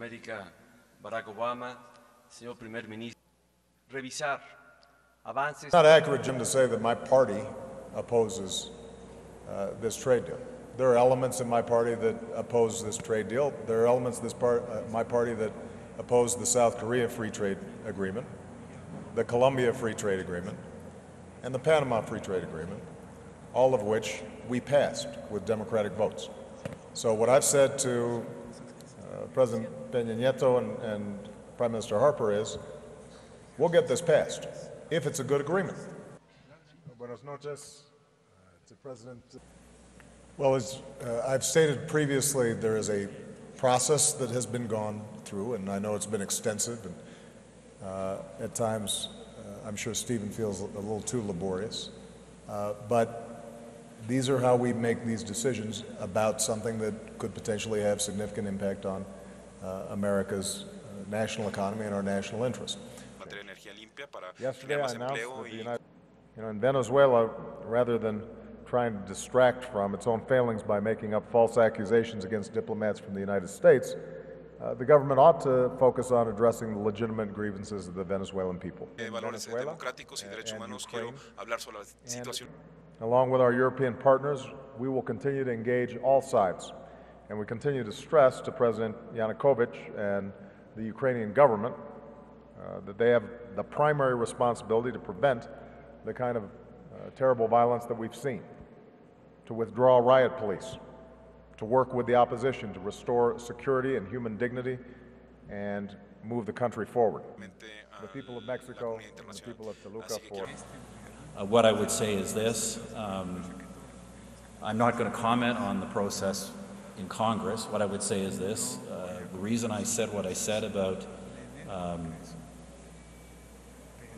América, Barack Obama, señor primer ministro, revisar avances. It's not accurate, Jim, to say that my party opposes this trade deal. There are elements in my party that oppose this trade deal. There are elements in my party that oppose the South Korea Free Trade Agreement, the Colombia Free Trade Agreement, and the Panama Free Trade Agreement, all of which we passed with Democratic votes. So what I've said to President Pena Nieto and Prime Minister Harper is, we'll get this passed, if it's a good agreement. Buenas noches to President. Well, as I've stated previously, there is a process that has been gone through, and I know it's been extensive, and at times I'm sure Stephen feels a little too laborious, but these are how we make these decisions about something that could potentially have significant impact on America's national economy and our national interest. Yesterday I announced that in Venezuela, rather than trying to distract from its own failings by making up false accusations against diplomats from the United States, the government ought to focus on addressing the legitimate grievances of the Venezuelan people. Along with our European partners, we will continue to engage all sides, and we continue to stress to President Yanukovych and the Ukrainian government that they have the primary responsibility to prevent the kind of terrible violence that we've seen, to withdraw riot police, to work with the opposition to restore security and human dignity and move the country forward. The people of Mexico and the people of Toluca for. What I would say is this. I'm not going to comment on the process in Congress. What I would say is this. The reason I said what I said about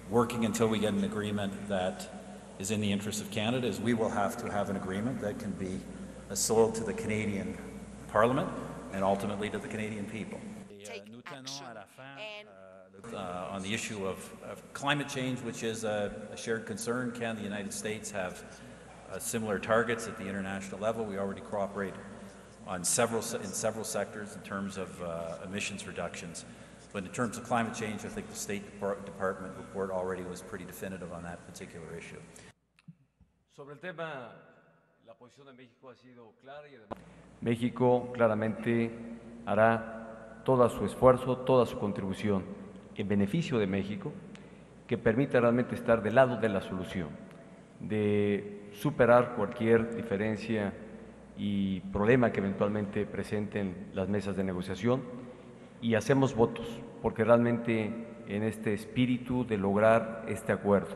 working until we get an agreement that is in the interest of Canada is we will have to have an agreement that can be sold to the Canadian Parliament and ultimately to the Canadian people. Take action. On the issue of climate change, which is a shared concern, can the United States have similar targets at the international level? We already cooperate on several sectors in terms of emissions reductions. But in terms of climate change, I think the State Department report already was pretty definitive on that particular issue. Sobre el tema, la posición de México ha sido clara y México claramente hará todo su esfuerzo, toda su contribución en beneficio de México, que permita realmente estar del lado de la solución, de superar cualquier diferencia y problema que eventualmente presenten las mesas de negociación, y hacemos votos, porque realmente en este espíritu de lograr este acuerdo.